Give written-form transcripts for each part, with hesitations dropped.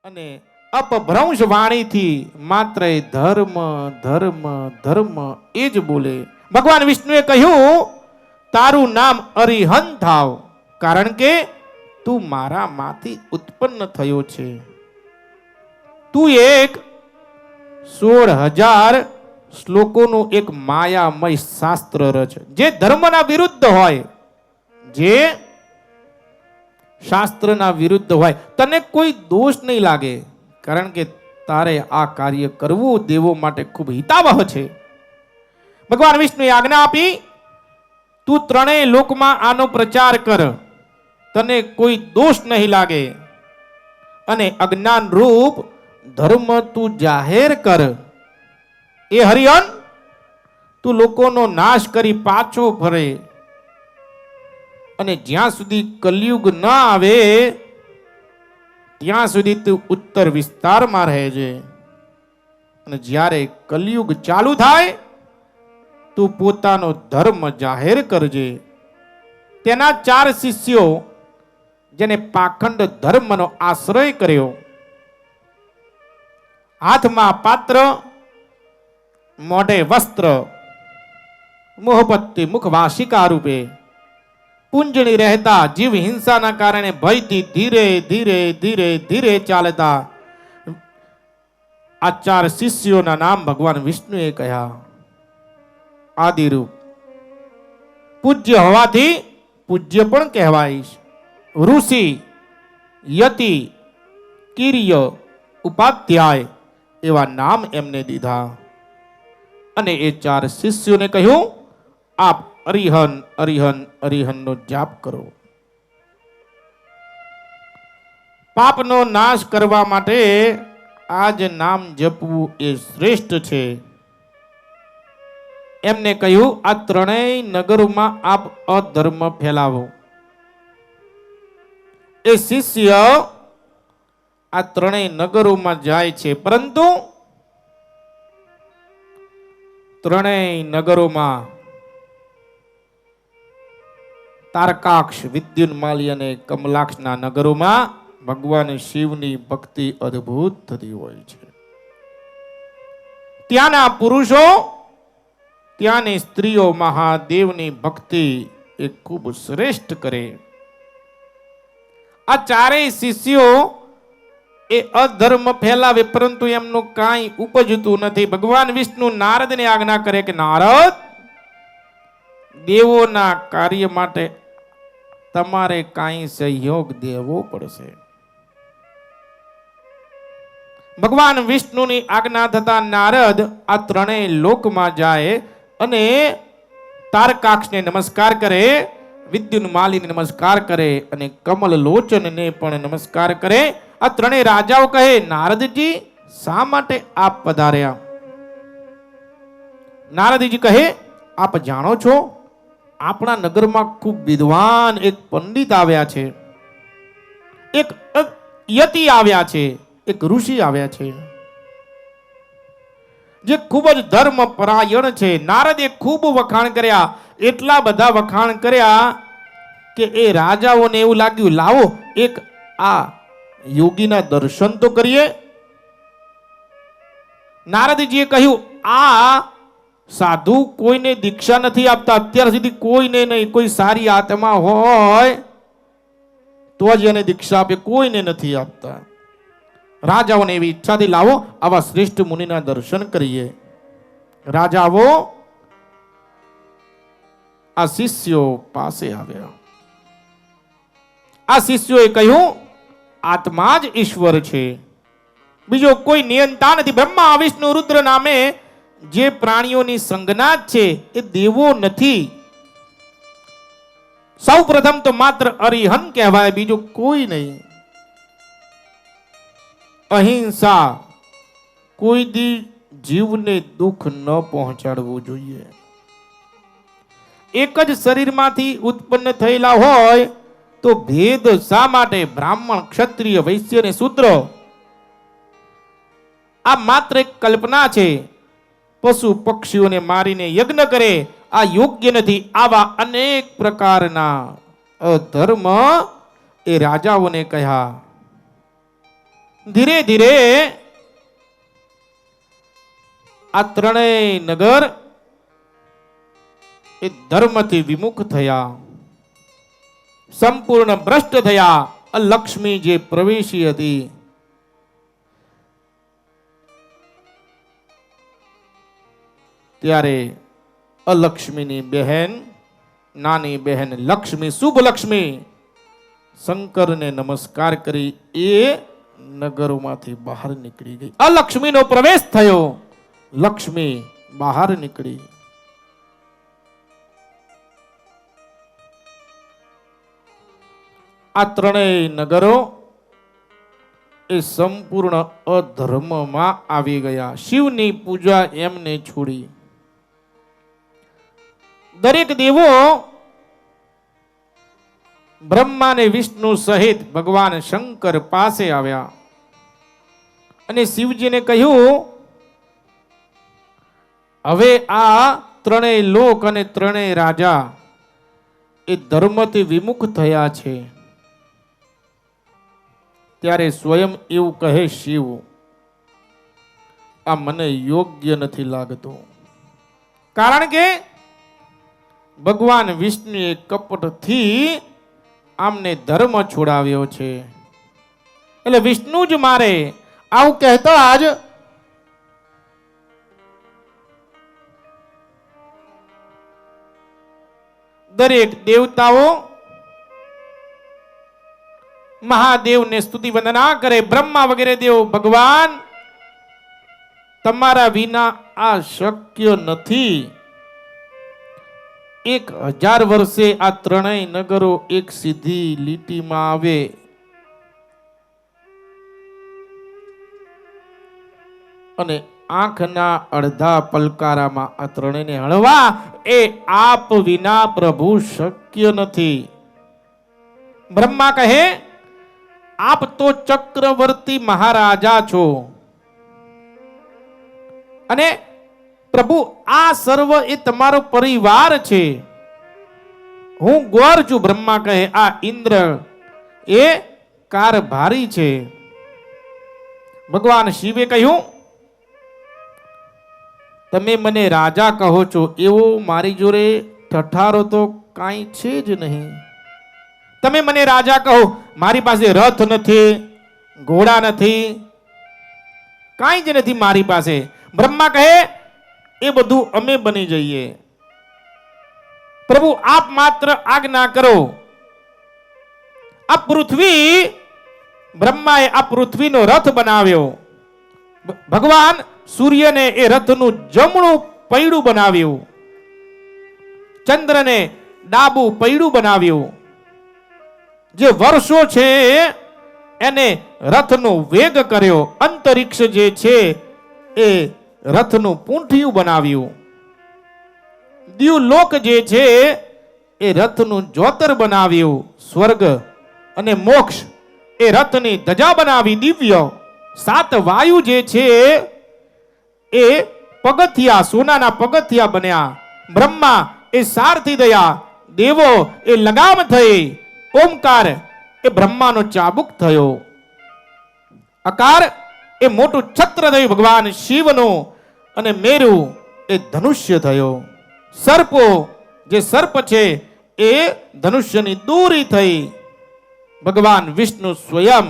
અને અપભ્રંશ વાણીથી માત્ર ધર્મ ધર્મ ધર્મ એ જ બોલે. ભગવાન વિષ્ણુએ કહ્યું તારું નામ અરિહંત થાવ, કારણ કે તું મારામાંથી ઉત્પન્ન થયો છે. તું એક 16,000 શ્લોકોનું એક માયામય શાસ્ત્ર રચ, જે ધર્મના વિરુદ્ધ હોય, જે શાસ્ત્રના વિરુદ્ધ હોય. તને કોઈ દોષ નહીં લાગે, કારણ કે તારે આ કાર્ય કરવું દેવો માટે ખૂબ હિતાવહ છે. ભગવાન વિષ્ણુએ આજ્ઞા આપી તું ત્રણેય લોકમાં આનો પ્રચાર કર, તને કોઈ દોષ નહીં લાગે, અને અજ્ઞાન રૂપ ધર્મ તું જાહેર કર. એ હરિહન, તું લોકોનો નાશ કરી પાછો ફરે, અને જ્યાં સુધી કલયુગ ન આવે ત્યાં સુધી તું ઉત્તર વિસ્તારમાં રહેજે, અને જ્યારે કલયુગ ચાલુ થાય તું પોતાનો ધર્મ જાહેર કરજે. તેના 4 શિષ્યો, જેને પાખંડ ધર્મનો આશ્રય કર્યો, હાથમાં પાત્ર, મોઢે વસ્ત્ર, મોહપત્તી મુખવાસિકા રૂપે પૂંજણી રહેતા, જીવ હિંસાના કારણે ભયથી ધીરે ધીરે ધીરે ધીરે ચાલતા આ 4 શિષ્યોના નામ ભગવાન વિષ્ણુએ કહ્યા. આદિરૂપ, પૂજ્ય હોવાથી પૂજ્ય પણ કહેવાય. ઋષિ, યતિ, કિર્ય, ઉપાધ્યાય એવા નામ એમને દીધા. અને એ 4 શિષ્યોને કહ્યું આપ અરિહન અરિહન અરિહનનો જાપ કરો. પાપનો નાશ કરવા માટે આ જ નામ જપવું એ શ્રેષ્ઠ છે. એમને કહ્યું આ ત્રણેય નગરોમાં આપ અધર્મ ફેલાવો. એ શિષ્ય આ ત્રણેય નગરોમાં જાય છે, પરંતુ ત્રણેય નગરોમાં તારકાક્ષ, વિદ્યુન્માલી અને કમલાક્ષના નગરોમાં ભગવાન શિવની ભક્તિ અદ્ભુત થતી હોય છે. ત્યાંના પુરુષો, ત્યાંની સ્ત્રીઓ મહાદેવની ભક્તિ એ ખૂબ શ્રેષ્ઠ કરે. આ 4 શિષ્યો એ અધર્મ ફેલાવે, પરંતુ એમનું કાંઈ ઉપજતું નથી. ભગવાન વિષ્ણુ નારદને આજ્ઞા કરે કે નારદ, દેવોના કાર્ય માટે તમારે કાંઈ સહયોગ દેવો પડશે. ભગવાન વિષ્ણુની આજ્ઞા થતા નારદ આ ત્રણેય લોકમાં જાય અને તારકાક્ષને નમસ્કાર કરે, વિદ્યુન્માલીને નમસ્કાર કરે અને કમલ લોચનને પણ નમસ્કાર કરે. આ ત્રણેય રાજાઓ કહે નારદજી, શા માટે આપ પધાર્યા? નારદજી કહે આપ જાણો છો, આપણા નગરમાં ખૂબ વિદ્વાન એક પંડિત આવ્યા છે, એક યતિ આવ્યા છે, એક ઋષિ આવ્યા છે, જે ખૂબ જ ધર્મ પરાયણ છે. નારદે ખૂબ વખાણ કર્યા, એટલા બધા વખાણ કર્યા કે એ રાજાઓને એવું લાગ્યું લાવો એક આ યોગીના દર્શન તો કરીએ. નારદજીએ કહ્યું આ સાધુ કોઈને દીક્ષા નથી આપતા, અત્યાર સુધી કોઈને નહીં. કોઈ સારી આત્મા હોય તો જ એને દીક્ષા આપે, કોઈને નથી આપતા. રાજાઓને એવી ઈચ્છાથી લાવો આવા શ્રેષ્ઠ મુનિના દર્શન કરીએ. રાજાઓ આ શિષ્યો પાસે આવ્યા. આ શિષ્યોએ કહ્યું આત્મા જ ઈશ્વર છે, બીજો કોઈ નિયંતા નથી. બ્રહ્મા, વિષ્ણુ, રુદ્ર નામે જે પ્રાણીઓની સંજ્ઞા છે એ દેવો નથી. સૌ પ્રથમ તો માત્ર અરિહંત કહેવાય, બીજું કોઈ નહીં. અહિંસા, કોઈ દી જીવને દુઃખ ન પહોંચાડવું જોઈએ. એક જ શરીરમાંથી ઉત્પન્ન થયેલા હોય તો ભેદ શા માટે? બ્રાહ્મણ, ક્ષત્રિય, વૈશ્ય અને શૂદ્ર આ માત્ર એક કલ્પના છે. પશુ પક્ષીઓને મારીને યજ્ઞ કરે આ યોગ્ય નથી. આવા અનેક પ્રકારના અધર્મ એ રાજાઓને કહ્યા. ધીરે ધીરે આ ત્રણેય નગર એ ધર્મથી વિમુખ થયા, સંપૂર્ણ ભ્રષ્ટ થયા. લક્ષ્મી જે પ્રવેશી હતી ત્યારે અલક્ષ્મીની બહેન, નાની બહેન લક્ષ્મી, શુભ લક્ષ્મી શંકરને નમસ્કાર કરી એ નગરોમાંથી બહાર નીકળી ગઈ. અલક્ષ્મીનો પ્રવેશ થયો, લક્ષ્મી બહાર નીકળી. આ ત્રણેય નગરો એ સંપૂર્ણ અધર્મમાં આવી ગયા. શિવની પૂજા એમને છોડી. દરેક દેવો બ્રહ્મા ને વિષ્ણુ સહિત ભગવાન શંકર પાસે આવ્યા અને શિવજીને કહ્યું, હવે આ ત્રણેય લોક અને ત્રણેય રાજા એ ધર્મથી વિમુખ થયા છે. ત્યારે સ્વયં એવું કહે શિવ, આ મને યોગ્ય નથી લાગતું. કારણ કે ભગવાન વિષ્ણુએ કપટથી આમને ધર્મ છોડાવ્યો છે. એટલે વિષ્ણુ જ મારે આવું કહેતા જ દરેક દેવતાઓ મહાદેવને સ્તુતિ વંદના કરે. બ્રહ્મા વગેરે દેવ, ભગવાન તમારા વિના આ શક્ય નથી. 1000 વર્ષે આ ત્રણેય નગરો એક સીધી લીટીમાં આવે. અને આંખના અડધા પલકારામાં આ ત્રણેયને હળવા એ આપ વિના પ્રભુ શક્ય નથી. બ્રહ્મા કહે, આપ તો ચક્રવર્તી મહારાજા છો અને પ્રભુ આ સર્વ એ તમારો પરિવાર છે. હું ગોર છું. બ્રહ્મા કહે, આ ઇન્દ્ર એ કારભારી છે. ભગવાન શિવે કહ્યું, તમે મને રાજા કહો છો, એવો મારી જોડે ઠઠારો તો કાંઈ છે જ નહીં. તમે મને રાજા કહો, મારી પાસે રથ નથી, ઘોડા નથી, કાંઈ જ નથી મારી પાસે. બ્રહ્મા કહે, એ બધું અમે બની જઈએ. પ્રભુ આપ માત્ર આજ્ઞા કરો. આ પૃથ્વી, બ્રહ્માએ આ પૃથ્વીનો રથ બનાવ્યો. ભગવાન સૂર્યને એ રથનું જમણું પૈડું બનાવ્યું, ચંદ્રને ડાબું પૈડું બનાવ્યું. જે વર્ષો છે એને રથનો વેગ કર્યો. અંતરિક્ષ જે છે એ રથનું પૂંઠિયું બનાવ્યું. દ્યુલોક જે છે એ રથનું જોતર બનાવ્યું. સ્વર્ગ અને મોક્ષ એ રથની ધજા બનાવી દિવ્ય. 7 વાયુ જે છે એ પગથિયા, સોનાના પગથિયા બન્યા. બ્રહ્મા એ સારથી દયા, દેવો એ લગામ થઈ, ઓમકાર એ બ્રહ્માનો ચાબુક થયો, અકાર એ મોટું છત્ર થયું ભગવાન શિવનું, અને મેરુ એ ધનુષ્ય થયો. સર્પો જે સર્પ છે એ ધનુષ્યની દોરી થઈ. ભગવાન વિષ્ણુ સ્વયં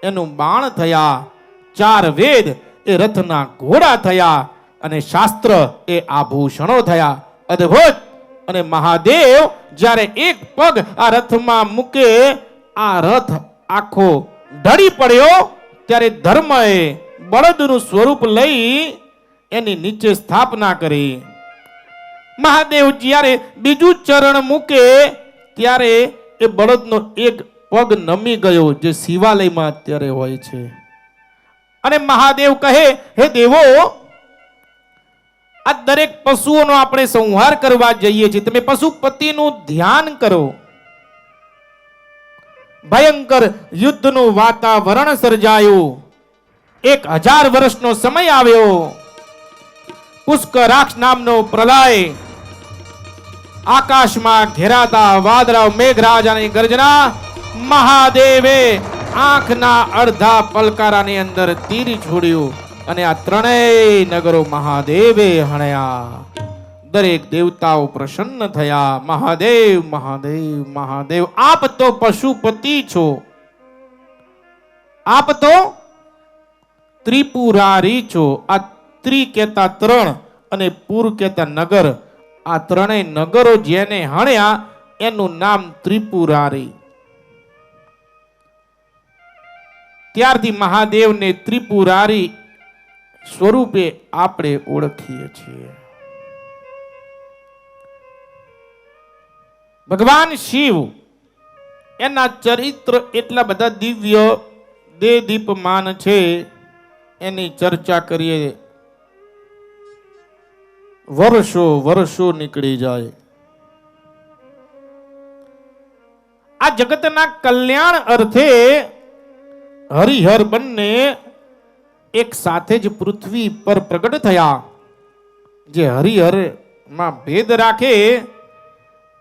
એનું બાણ થયા. 4 વેદ એ રથના ઘોડા થયા અને શાસ્ત્ર એ આભૂષણો થયા. અદ્ભુત. અને મહાદેવ જ્યારે એક પગ આ રથમાં મૂકે, આ રથ આખો ઢળી પડ્યો. ત્યારે ધર્મએ બળદનું સ્વરૂપ લઈ એની નીચે સ્થાપના કરી. મહાદેવ જ્યારે બીજું ચરણ મૂકે ત્યારે એ બળદનો એક પગ નમી ગયો, જે શિવાલયમાં અત્યારે હોય છે. અને મહાદેવ કહે, હે દેવો, આ દરેક પશુઓનો આપણે સંહાર કરવા જઈએ છીએ, તમે પશુપતિનું ધ્યાન કરો. ભયંકર યુદ્ધનું વાતાવરણ સર્જાયું. 1000 વર્ષનો સમય આવ્યો. પુષ્કરાક્ષ નામનો પ્રલય, આકાશમાં ઘેરાતા વાદળાઓ, મેઘરાજાની ગર્જના. મહાદેવે આંખના અડધા પલકારાની અંદર તીર છોડ્યું અને આ ત્રણેય નગરો મહાદેવે હણ્યા. દરેક દેવતાઓ પ્રસન્ન થયા. મહાદેવ મહાદેવ મહાદેવ, આપ તો પશુપતિ છો, આપ તો ત્રિપુરારી છો. આ ત્રિ કેતા ત્રણ અને પુર કેતા નગર, આ ત્રણેય નગરો જેને હણ્યા એનું નામ ત્રિપુરારી. ત્યારથી મહાદેવને ત્રિપુરારી સ્વરૂપે આપણે ઓળખીએ છીએ. ભગવાન શિવ એના ચરિત્ર એટલા બધા દિવ્ય દેહ દીપમાન છે, એની ચર્ચા કરીએ વર્ષો વર્ષો નીકળી જાય. આ જગતના કલ્યાણ અર્થે હરિહર બંને એક સાથે જ પૃથ્વી પર પ્રગટ થયા. જે હરિહર માં ભેદ રાખે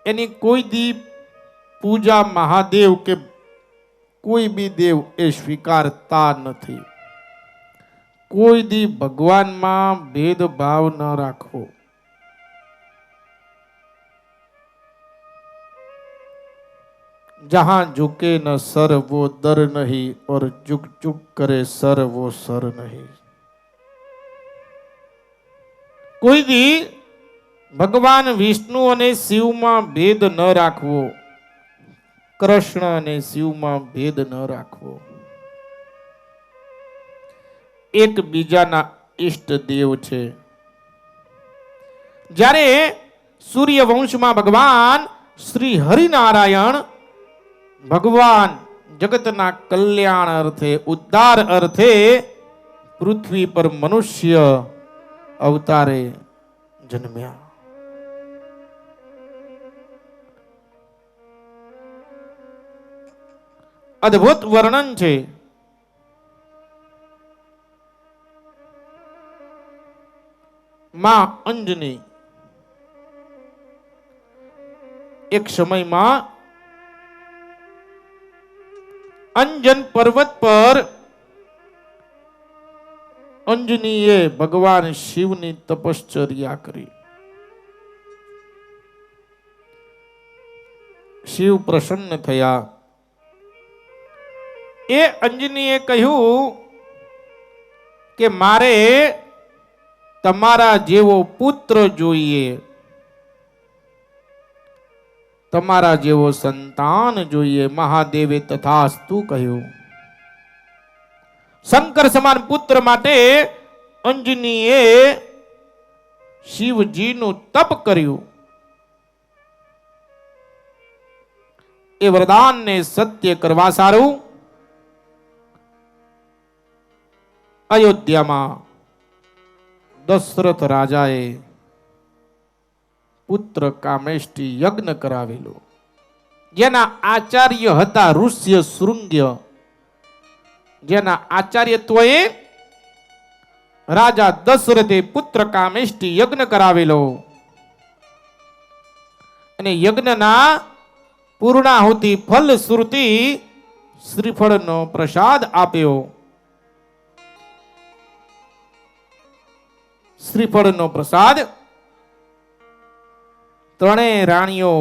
એની કોઈ દી પૂજા મહાદેવ કે કોઈ બી દેવ એ સ્વીકારતા નથી. કોઈ દી ભગવાનમાં ભેદભાવ ન રાખવો. जहां झुके न सर वो दर नहीं और झुक झुक करे सर वो सर नहीं. કોઈ દી ભગવાન વિષ્ણુ અને શિવમાં ભેદ ન રાખવો, કૃષ્ણ અને શિવમાં ભેદ ન રાખવો. એક બીજાના ઈષ્ટ દેવ છે. જ્યારે સૂર્ય વંશમાં ભગવાન શ્રી હરિનારાયણ ભગવાન જગતના કલ્યાણ અર્થે, ઉદ્ધાર અર્થે પૃથ્વી પર મનુષ્ય અવતારે જન્મ્યા. અદ્ભુત વર્ણન છે. માં અંજની એક સમયમાં અંજન પર્વત પર અંજનીએ ભગવાન શિવની તપશ્ચર્યા કરી. શિવ પ્રસન્ન થયા. એ અંજનીએ કહ્યું કે મારે તમારા જેવો પુત્ર જોઈએ, તમારા જેવો સંતાન જોઈએ. મહાદેવે તથાસ્તુ કહ્યું. શંકર સમાન પુત્ર માટે અંજનીએ શિવજીનું તપ કર્યું. એ વરદાનને સત્ય કરવા સારું અયોધ્યામાં દશરથ રાજાએ પુત્ર કામેષ્ટી યજ્ઞ કરાવેલો. જેના આચાર્ય હતા ઋષ્ય શૃંગ્ય. જેના આચાર્યત્વએ રાજા દશરથે પુત્ર કામેષ્ટી યજ્ઞ કરાવેલો અને યજ્ઞના પૂર્ણાહુતિ ફલ શ્રુતિ શ્રીફળનો પ્રસાદ આપ્યો. શ્રીફળનો પ્રસાદ ત્રણેય રાણીઓ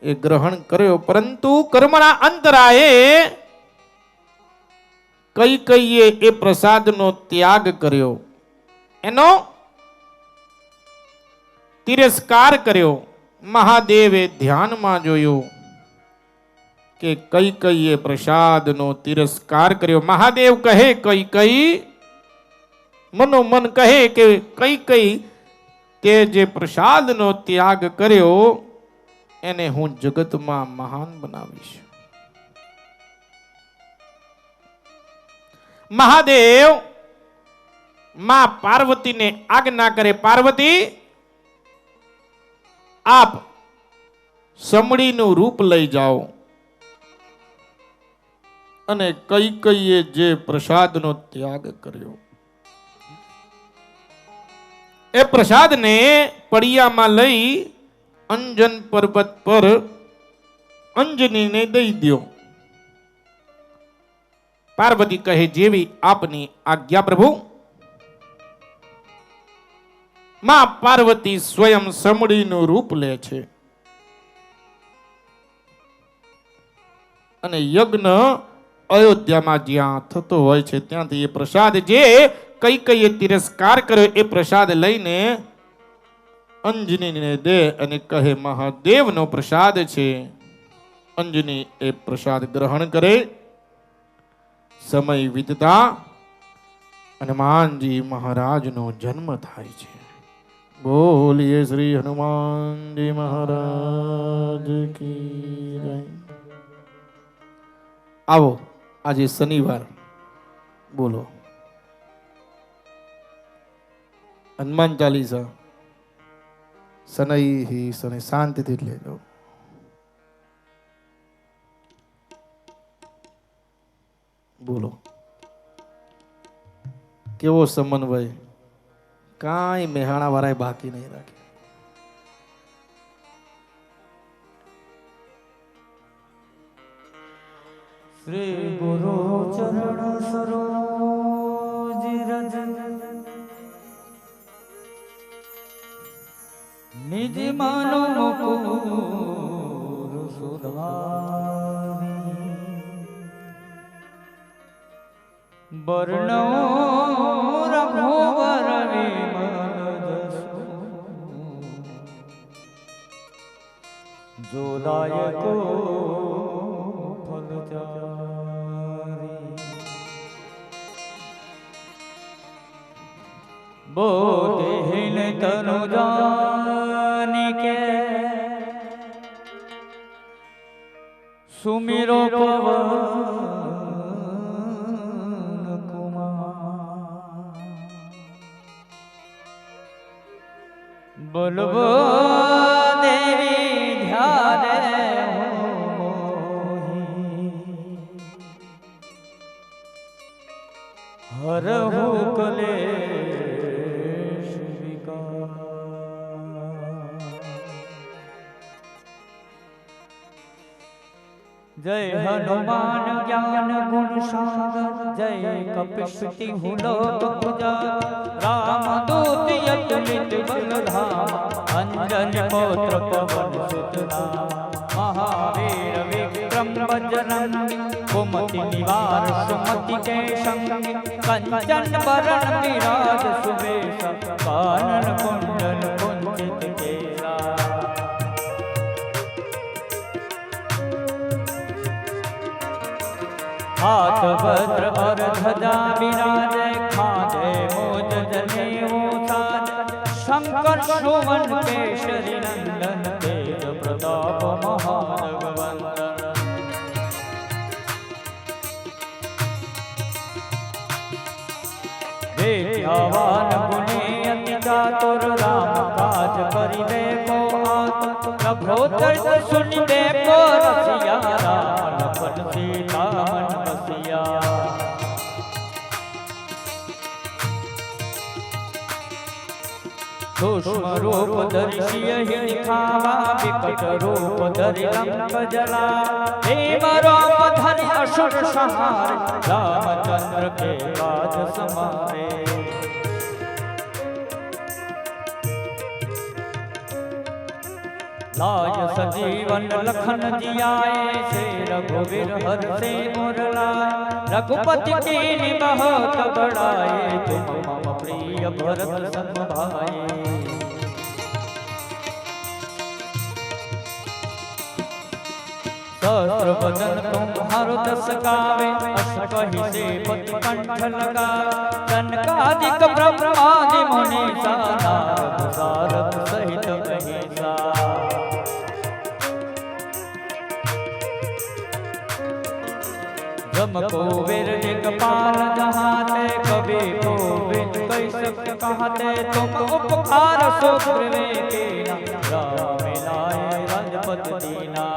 એ ગ્રહણ કર્યો, પરંતુ કર્મના અંતરાયે કૈકેયીએ એ પ્રસાદનો ત્યાગ કર્યો, એનો તિરસ્કાર કર્યો. મહાદેવે ધ્યાનમાં જોયું કે કૈકેયીએ પ્રસાદનો તિરસ્કાર કર્યો. મહાદેવ કહે કૈકેયી, મનોમન કહે કે કૈકેયી તે જે પ્રસાદનો ત્યાગ કર્યો એને હું જગતમાં મહાન બનાવીશ. મહાદેવ માં પાર્વતીને આજ્ઞા કરે, પાર્વતી આપ સમડીનું રૂપ લઈ જાઓ અને કૈકેયીએ જે પ્રસાદનો ત્યાગ કર્યો એ પ્રસાદને પડિયામાં લઈ અંજન પર્વત પર અંજનીને દઈ દો. पार्वती कहे जेवी आपनी आज्ञा प्रभु। मां पार्वती स्वयं समડીનું રૂપ લે છે અને યજ્ઞ અયોધ્યામાં જ્યાં થતો હોય છે ત્યાંથી એ પ્રસાદ જે કૈકેયીએ તિરસ્કાર કર્યો એ પ્રસાદ લઈને અંજનીને દે અને કહે મહાદેવનો પ્રસાદ છે। અંજની એ પ્રસાદ ગ્રહણ કરે। સમય વીતતા હનુમાનજી મહારાજનો જન્મ થાય છે। બોલીએ શ્રી હનુમાનજી મહારાજ કી જય। आओ आज शनिवार बोलो हनुमान चालीसा शनै ही शनै शांति थी ले लो। बोलो केवो समन्वय काई मेहाणा वाराए बाकी नहीं राखे। श्री गुरु चरण सरोज रज निज मानो मुकुर सुधारी वर्णो रघुवर विमल जसु जो दायको बोधहीन तनु जानिके सुमिरो पवन कुमार बोलबो देवी ध्याने हरहु कलेश विकार। जय हनुमान ज्ञान गुण सागर जय कपीसति हुलोक उजागर राम दूत अतुलित बलधाम अंजनी पुत्र पवन सुत नाम महावीर विक्रम बजरंगी कुमति निवार सुमति के संगी कंचन बरण विराज सुबेश कानन कुंडल कुंचित केसा। हाथ वज्र और ध्वजा विराजे खाते मोज जनेऊ साज शंकर सुवन केसरी नंदन तेज प्रताप महाजगवंदन। विद्यावान गुणी अति चातुर राम काज करिबे को आतुर प्रभोतर सुनिबे को रसिया राम लखन सीता मन बसिया। सूक्ष्म रूप धरि सियहि दिखावा विकट रूप धरि लंक जला भीम रूप धरि असुर संहार रामचंद्र के काज समारे। लाय सजीवन लखन जियाए से रघुवीर हर से मोर लाए रघुपति कीन्हि बहुत बड़ाए तुम मम प्रिय भरत सम भाई। सहस्र वदन तुम्हारो जस गावे अस कहि सेवति कंठ लगावे सनकादिक ब्रह्मादि मुनीसा नारद सारद सहित अहिसा। ब्रह्म को वीर दिगपाल जहाते कवि को विद कई सत्य कहते तुम उपकार सुग्रीवे कीना राम मिलाए राजपद दीना।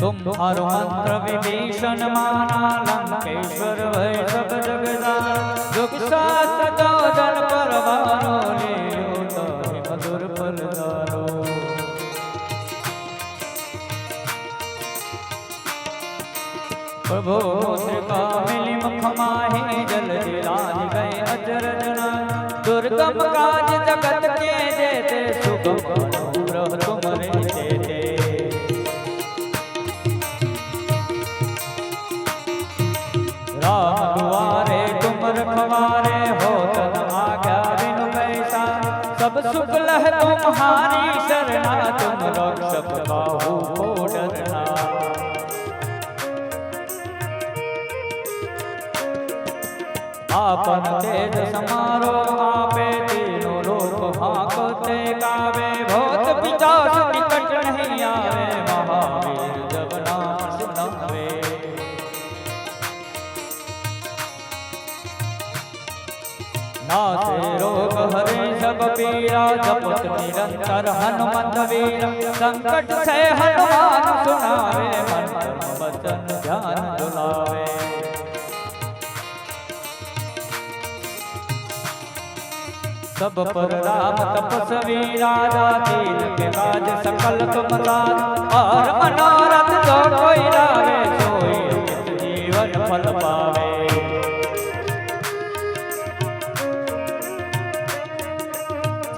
तुम्हारो मंत्र विभीषण माना लंकेश्वर भय सब जग जाना दुख साथ दो जन परवानो ले लो मधुर फल दारो। प्रभु मुद्रिका मिली मुख माहि जल दिलाज गए अचरजना दुर्गम काज जगत के देते सुगम अनुग्रह तुमरे देते राम दुआरे तुम रखवारे हो तन आज्ञा बिनु पैसा सब सुख लह तुम्हारी शरणा तुम रक्षक बाहु को डरना आपन तेज समारो आपे तीनों लोक हाकते गावे भूत पिशाच निकट नहीं आवे महावीर जब नाम सुनावे नासे रोग हरे सब पीरा जपत निरंतर हनुमंत वीर संकट से हनुमान सुनावे मन वचन ध्यान दुलावे सब पर राम तपस्वी राजा दीन के काज सकल तुम लाज और मनोरथ जो कोई लावे सोई अमित जीवन फल पावे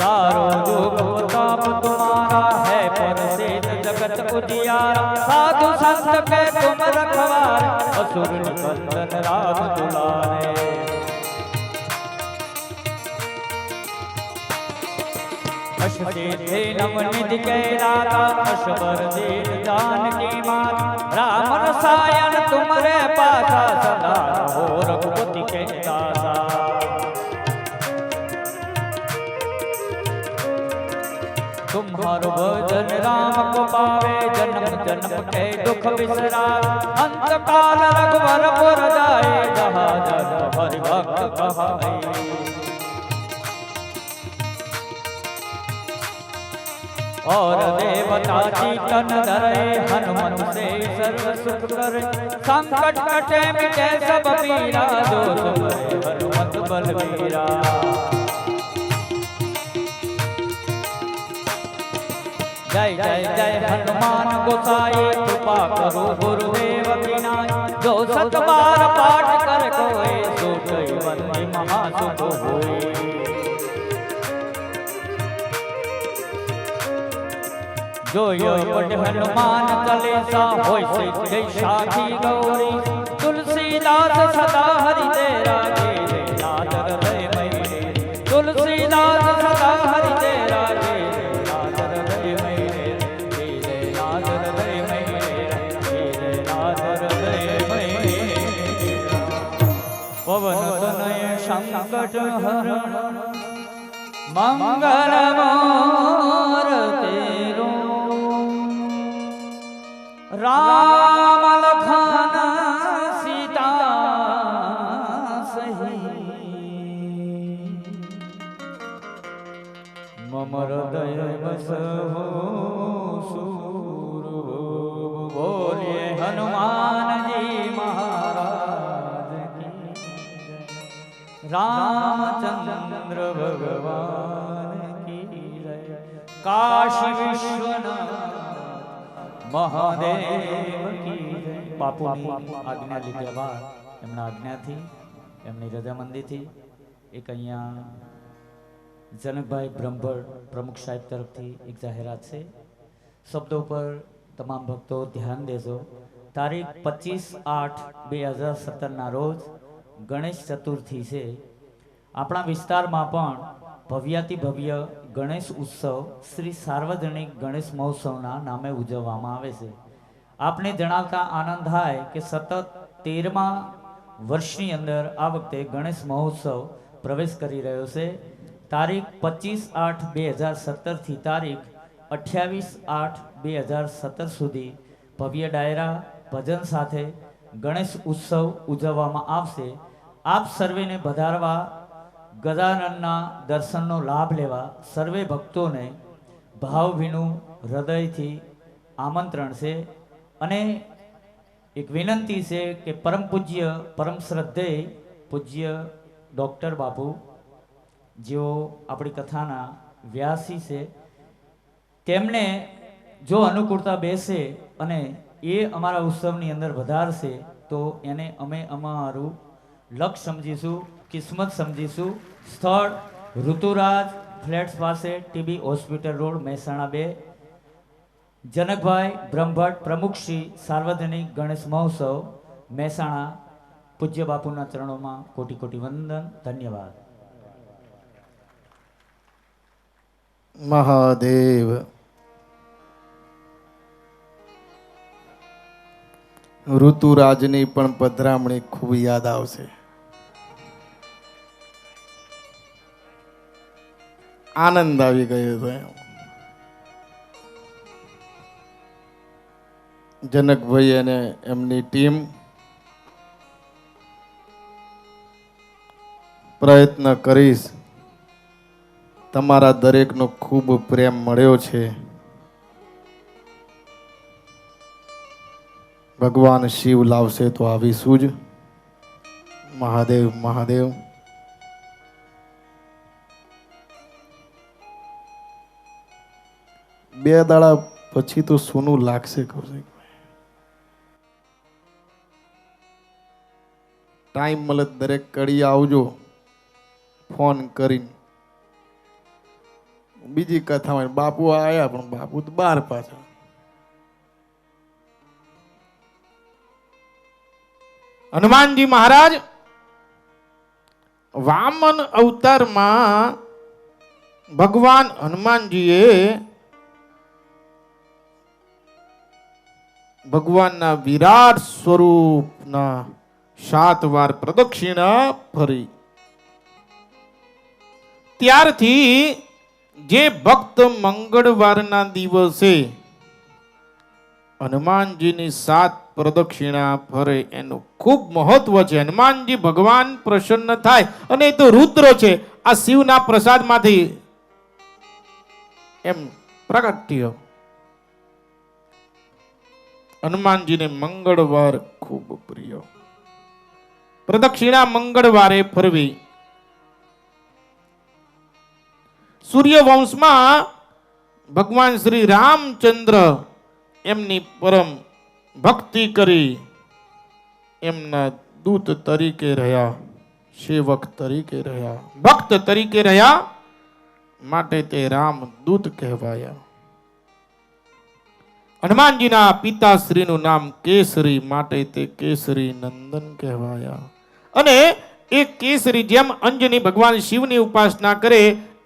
चारों युग प्रताप तुम्हारा है परसिद्ध जगत उजियारा साधु संत के तुम रखवारे असुर निकंदन राम दुलारे अश्वते नम निधि के राधा अश्वर दीन जानकी मात राम रसायन तुमरे पासा सदा हो रघुपति के दासा तुम्हारो भजन राम को पावे जन्म जन्म के दुख बिसरा अंत काल रघुवर पुर जाए जहाँ जन हरि भक्त कहाई और देवता चितन धरे हनुमत से सर्व सुख करे संकट कटे मिटे सब पीरा जो तुम्हारे हनुमत बलवीरा जय जय जय हनुमान गोसाई कृपा करो गुरुदेव की नाई जो सत बार पाठ कर कोई सो वंदे महासुख होई जो यो पढ़ हनुमान चालीसा होय से जय साखी गौरी तुलसीदास सदा हरि तेरा जय नाथ हृदय मेरे तुलसीदास सदा हरि तेरा जय नाथ हृदय मेरे जय नाथ हृदय मेरे जय नाथ हृदय मेरे पवन तनय संकट हरण मंगल मूर्ति राम लखन सीता सही मम हृदय बसहु सूर बोलिए हनुमान जी महाराज की रामचंद्र भगवान की जय काशी विश्वनाथ મહાદેવ કી બાપુની આજ્ઞા લીધા બાદ એમના આજ્ઞાથી એમની રજામંદીથી એક અહીંયા જનકભાઈ બ્રહ્મભટ્ટ પ્રમુખ સાહેબ તરફથી એક જાહેરાત છે શબ્દો પર તમામ ભક્તો ધ્યાન દેજો તારીખ 25/8/2017ના રોજ ગણેશ ચતુર્થી છે આપણા વિસ્તારમાં પણ ભવ્યાતિ ભવ્ય ગણેશ ઉત્સવ શ્રી સાર્વજનિક ગણેશ મહોત્સવના નામે ઉજવવામાં આવે છે આપને જણાવતા આનંદ થાય કે સતત 13મા વર્ષની અંદર આ વખતે ગણેશ મહોત્સવ પ્રવેશ કરી રહ્યો છે તારીખ 25/8/2017 થી તારીખ 28/8/2017 સુધી ભવ્ય ડાયરા ભજન સાથે ગણેશ ઉત્સવ ઉજવવામાં આવશે આપ સર્વેને વધારવા ગજાનનના દર્શનનો લાભ લેવા સર્વે ભક્તોને ભાવભીનું હૃદયથી આમંત્રણ છે અને એક વિનંતી છે કે પરમ પૂજ્ય પરમ શ્રદ્ધેય પૂજ્ય ડૉક્ટર બાપુ જેઓ આપણી કથાના વ્યાસી છે તેમને જો અનુકૂળતા બેસે અને એ અમારા ઉત્સવની અંદર વધારશે તો તો એને અમે અમારું લક સમજીશું, કિસ્મત સમજીશું. સ્થળ ઋતુરાજ ફ્લેટ્સ પાસે, ટીબી હોસ્પિટલ રોડ, મહેસાણા 2. જનકભાઈ બ્રહ્મભટ્ટ, પ્રમુખ શ્રી સાર્વજનિક ગણેશ મહોત્સવ, મહેસાણા. પૂજ્ય બાપુના ચરણોમાં કોટી કોટી વંદન. ધન્યવાદ. મહાદેવ. ઋતુરાજની પણ પધરામણી ખૂબ યાદ આવશે. આનંદ આવી ગયો હતો એમ. જનકભાઈ અને એમની ટીમ પ્રયત્ન કરીશ. તમારા દરેકનો ખૂબ પ્રેમ મળ્યો છે. ભગવાન શિવ લાવશે તો આવીશું જ. મહાદેવ મહાદેવ. બે દાડા પછી તો સોનું લાગશે. ટાઈમ મળે દરેક કડી આવજો ફોન કરીને. બીજી કથામાં બાપુ આયા પણ બાપુ તો બહાર પાછા. હનુમાનજી મહારાજ વામન અવતારમાં ભગવાન હનુમાનજીએ ભગવાનના વિરાટ સ્વરૂપના 7 વાર પ્રદક્ષિણા ફરી. ત્યારથી જે ભક્ત મંગળવારના દિવસે હનુમાનજીની 7 પ્રદક્ષિણા ફરે એનું ખૂબ મહત્વ છે. હનુમાનજી ભગવાન પ્રસન્ન થાય અને એ તો રુદ્ર છે, આ શિવના પ્રસાદમાંથી એમ પ્રગટ થયો. હનુમાનજીને મંગળવાર ખૂબ પ્રિય. પ્રદક્ષિણા મંગળવારે ફરવી. સૂર્યવંશમાં ભગવાન શ્રી રામચંદ્ર એમની પરમ ભક્તિ કરી એમના દૂત તરીકે રહ્યા, સેવક તરીકે રહ્યા, ભક્ત તરીકે રહ્યા, માટે તે રામદૂત કહેવાયા. હનુમાનજીના પિતાશ્રીનું નામ કેસરી, માટે તે કેસરી નંદન કહેવાયા. અને એ કેસરી જેમ અંજની ભગવાન શિવની ઉપાસના કરે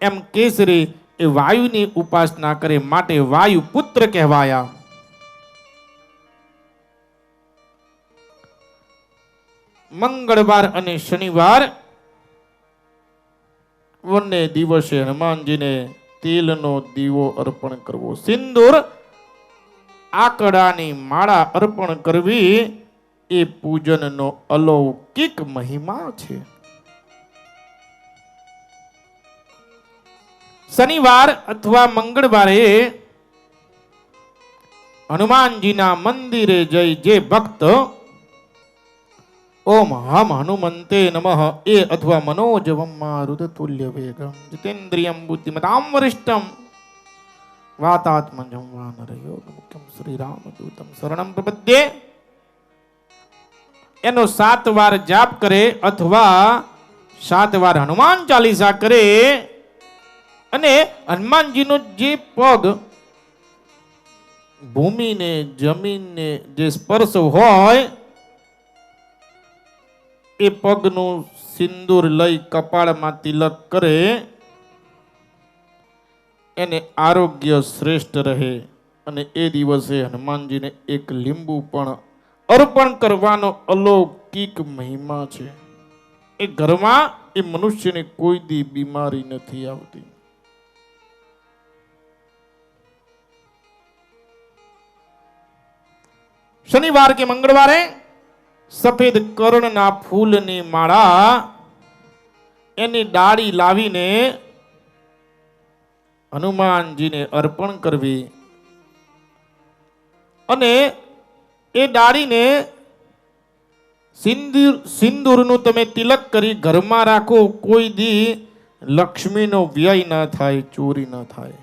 એમ કેસરી એ વાયુની ઉપાસના કરે, માટે વાયુ પુત્ર કહેવાયા. મંગળવાર અને શનિવાર બંને દિવસે હનુમાનજીને તેલનો દીવો અર્પણ કરવો, સિંદૂર આકડાની માળા અર્પણ કરવી એ પૂજનનો અલૌકિક મહિમા છે. શનિવાર અથવા મંગળવારે હનુમાનજીના મંદિરે જઈ જે ભક્ત ઓમ હમ હનુમંતે નમઃ એ અથવા મનોજવમ મારુતતુલ્ય વેગમ જીતેન્દ્રિયમ બુદ્ધિમતામ વરિષ્ઠમ વાતાત્મજં વાનરયોગમુખ્યમ શ્રી રામદૂતમ શરણમ પ્રપદ્યે એનો 7 વાર જાપ કરે અથવા 7 વાર હનુમાન ચાલીસા કરે અને હનુમાનજીનો જે પગ ભૂમિને જમીનને જે સ્પર્શ હોય એ પગનું સિંદૂર લઈ કપાળમાં તિલક કરે એને આરોગ્ય શ્રેષ્ઠ રહે. અને એ દિવસે હનુમાનજીને 1 લીંબુ પણ અર્પણ કરવાનો અલૌકિક મહિમા છે. એ ઘરમાં એ મનુષ્યને કોઈ દી બીમારી નથી આવતી. શનિવાર કે મંગળવારે સફેદ કર્ણના ફૂલની માળા એની ડાળી લાવીને હનુમાનજીને અર્પણ કરવી અને એ ડાળીને સિંદૂરનું તમે તિલક કરી ઘરમાં રાખો. કોઈ દી લક્ષ્મીનો વ્યય ન થાય, ચોરી ન થાય.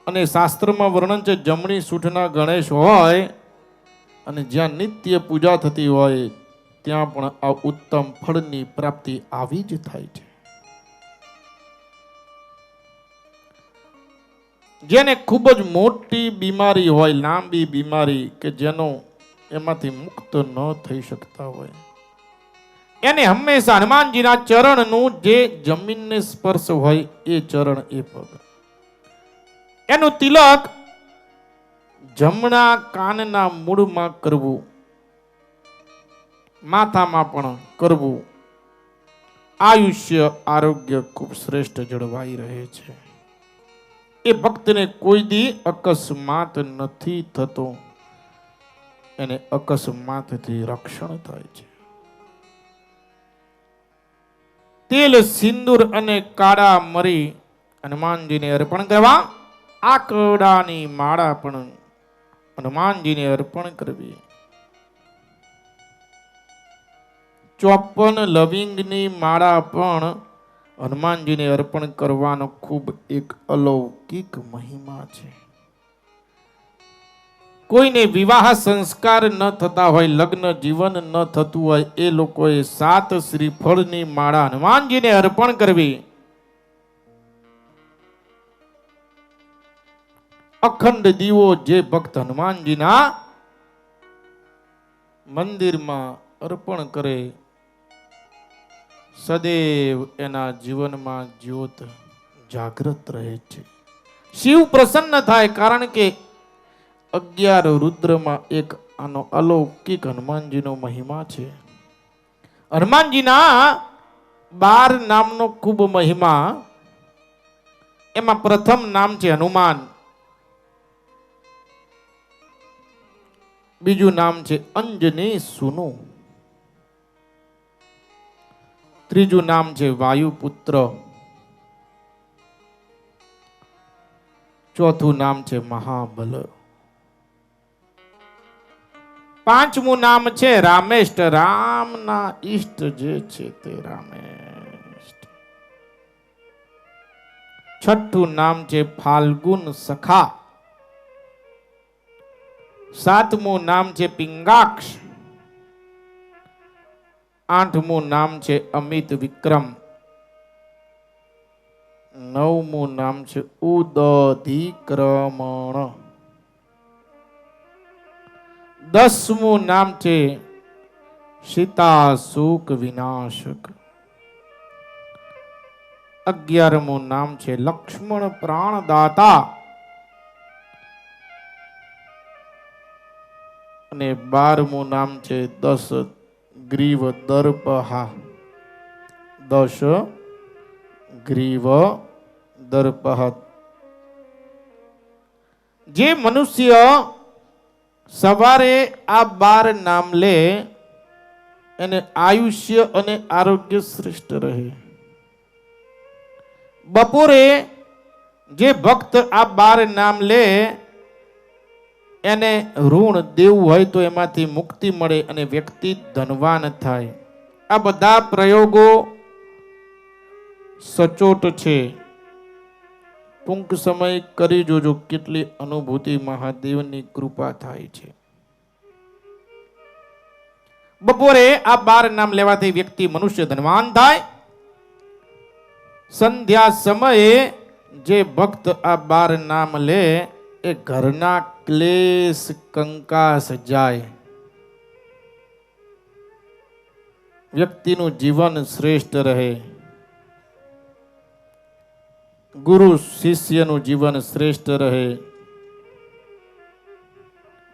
અને શાસ્ત્રમાં વર્ણન છે જમણી સૂઠના ગણેશ હોય અને જ્યાં નિત્ય પૂજા થતી હોય ત્યાં પણ આ ઉત્તમ ફળની પ્રાપ્તિ આવી જ થાય છે. જેને ખૂબ જ મોટી બીમારી હોય, લાંબી બીમારી, કે જેનો એમાંથી મુક્ત ન થઈ શકતા હોય, એને હંમેશા હનુમાનજીના ચરણનું જે જમીનને સ્પર્શ હોય એ ચરણ, એ પગ, એનું તિલક જમણા કાનના મૂળમાં કરવું, માથામાં પણ કરવું, આયુષ્ય આરોગ્ય ખૂબ શ્રેષ્ઠ જળવાઈ રહે છે. એ ભક્તને કોઈ દી અકસ્માત નથી થતો, એને અકસ્માતથી રક્ષણ થાય છે. તેલ, સિંદૂર અને કાળા મરી હનુમાનજીને અર્પણ કરવા, આકડાની માળા પણ હનુમાનજીને અર્પણ કરવી, 54 લવિંગની માળા પણ હનુમાનજીને અર્પણ કરવાનો ખૂબ એક અલૌકિક મહિમા છે. કોઈને વિવાહ સંસ્કાર ન થતા હોય, લગ્ન જીવન ન થતું હોય, એ લોકોએ 7 શ્રીફળની માળા હનુમાનજીને અર્પણ કરવી. અખંડ દીવો જે ભક્ત હનુમાનજીના મંદિરમાં અર્પણ કરે, સદૈવ એના જીવનમાં જ્યોત જાગૃત રહે છે. શિવ પ્રસન્ન થાય, કારણ કે 11 રુદ્રમાં એક આનો અલૌકિક હનુમાનજીનો મહિમા છે. હનુમાનજીના 12 નામનો ખૂબ મહિમા. એમાં પ્રથમ નામ છે હનુમાન, બીજું નામ છે અંજની સુનુ, ત્રીજું નામ છે વાયુપુત્ર, ચોથું નામ છે મહાબલ, પાંચમું નામ છે રામેષ્ટ, રામના ઈષ્ટ જે છે તે રામેષ્ટ, છઠ્ઠું નામ છે ફાલ્ગુન સખા, સાતમું નામ છે પિંગાક્ષ, આઠમું નામ છે અમિત વિક્રમ, નવમું નામ છે ઉદધિક્રમણ, 10મું નામ છે સીતા સુખ વિનાશક, 11મું નામ છે લક્ષ્મણ પ્રાણદાતા, અને 12મું નામ છે 10 ગ્રીવ દર્પહા, 10 ગ્રીવ દર્પહ. જે મનુષ્ય સવારે આ 12 નામ લે, એને આયુષ્ય અને આરોગ્ય શ્રેષ્ઠ રહે. બપોરે જે ભક્ત આ 12 નામ લે, એને ઋણ દેવું હોય તો એમાંથી મુક્તિ મળે અને વ્યક્તિ ધનવાન થાય. આ બધા પ્રયોગો સચોટ છે. ટૂંક સમય કરી જોજો, કેટલી અનુભૂતિ મહાદેવની કૃપા થાય છે. બપોરે આ 12 નામ લેવાથી વ્યક્તિ મનુષ્ય ધનવાન થાય. સંધ્યા સમયે જે ભક્ત આ 12 નામ લે, એ ઘરના ક્લેશ કંકાસ જાય. વ્યક્તિનું જીવન શ્રેષ્ઠ રહે. ગુરુ શિષ્યનું જીવન શ્રેષ્ઠ રહે.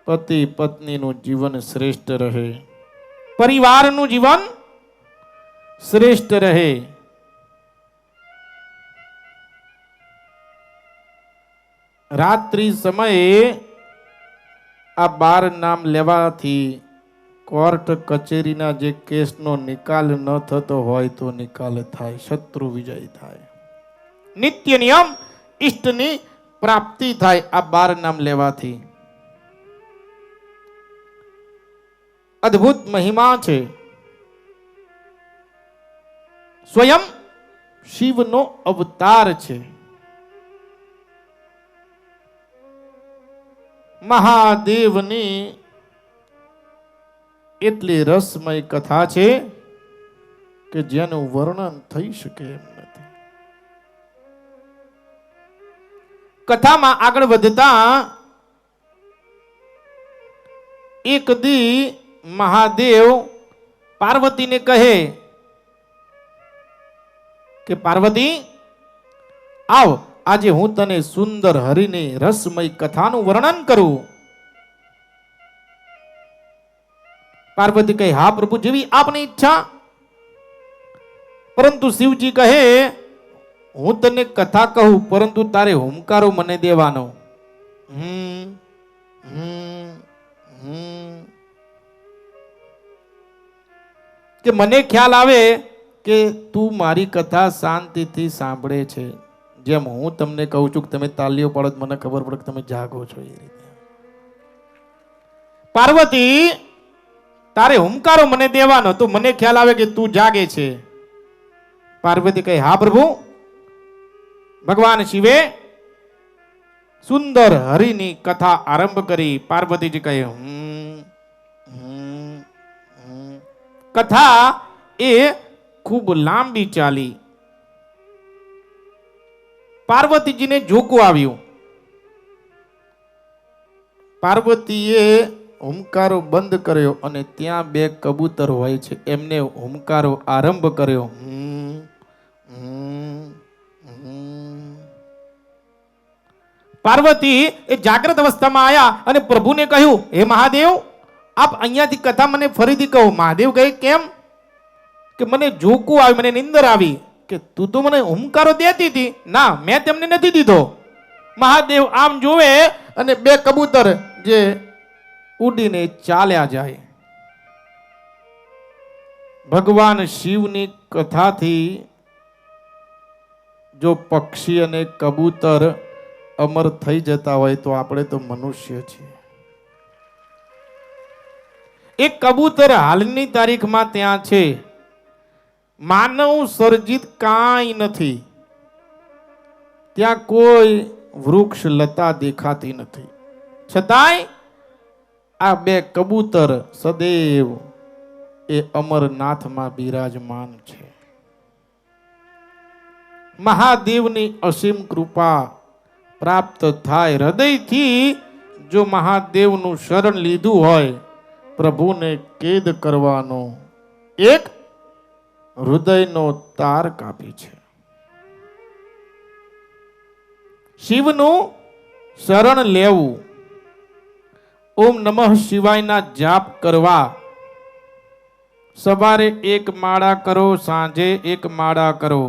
પતિ પત્નીનું જીવન શ્રેષ્ઠ રહે. પરિવારનું જીવન શ્રેષ્ઠ રહે. રાત્રિ સમયે આ 12 નામ લેવાથી કોર્ટ કચેરીના જે કેસનો નિકાલ ન થતો હોય તો નિકાલ થાય, શત્રુ વિજય થાય. નિત્ય નિયમ ઈષ્ટની પ્રાપ્તિ થાય આ 12 નામ લેવાથી. અદ્ભુત મહિમા છે. સ્વયં શિવનો અવતાર છે. મહાદેવની એટલી રસમય કથા છે કે જેનું વર્ણન થઈ શકે એમ નથી. કથામાં આગળ વધતા એક દી મહાદેવ પાર્વતીને કહે કે પાર્વતી આવ, આજે હું તને સુંદર હરિની રસમય કથાનું વર્ણન કરું. પાર્વતી કહે હા પ્રભુ, જેવી આપની ઈચ્છા. પરંતુ શિવજી કહે હું તને કથા કહું, પરંતુ તારે હુંકારો મને દેવાનો. કે મને ખ્યાલ આવે કે તું મારી કથા શાંતિથી સાંભળે છે. જેમ હું તમને કહું છું કે તમે તાલીઓ પાડો, મને ખબર પડે કે તમે જાગો છો. એ રીતે પાર્વતી તારે હુંકારો મને દેવાનો, તો મને ખ્યાલ આવે કે તું જાગે છે. પાર્વતી કહે હા પ્રભુ. ભગવાન શિવે સુંદર હરિની કથા આરંભ કરી. પાર્વતીજી કહે કથા એ ખૂબ લાંબી ચાલી. પાર્વતીજીને જોકું આવ્યું. પાર્વતીએ હુંકારો બંધ કર્યો અને ત્યાં બે કબૂતર હોય છે, એમને હુંકારો આરંભ કર્યો. પાર્વતી એ જાગ્રત અવસ્થામાં આવ્યા અને પ્રભુને કહ્યું હે મહાદેવ, આપ અહીંયાથી કથા મને ફરીથી કહો. મહાદેવ કહે કેમ? કે મને જોકું આવ્યું, મને નિંદર આવી. કે તું તો મને હુંકારો દેતી હતી. ના, મેં તેમને નથી દીધો. મહાદેવ આમ જોવે અને બે કબૂતર જે ઉડીને ચાલ્યા જાય. ભગવાન શિવની કથાથી જો પક્ષી અને કબૂતર અમર થઈ જતા હોય તો આપણે તો મનુષ્ય છીએ. એક કબૂતર હાલની તારીખમાં ત્યાં છે. માનવ સર્જિત કાંઈ નથી. ત્યાં કોઈ વૃક્ષ લતા દેખાતી નથી. છતાંય આ બે કબૂતર સદૈવ એ અમરનાથમાં બિરાજમાન છે. મહાદેવની અસીમ કૃપા પ્રાપ્ત થાય. હૃદયથી જો મહાદેવનું શરણ લીધું હોય, પ્રભુને કેદ કરવાનો એક હૃદયનો તાર કાપી છે. શિવનું શરણ લેવું, ઓમ નમઃ શિવાયના જાપ કરવા. સવારે એક માળા કરો, સાંજે એક માળા કરો.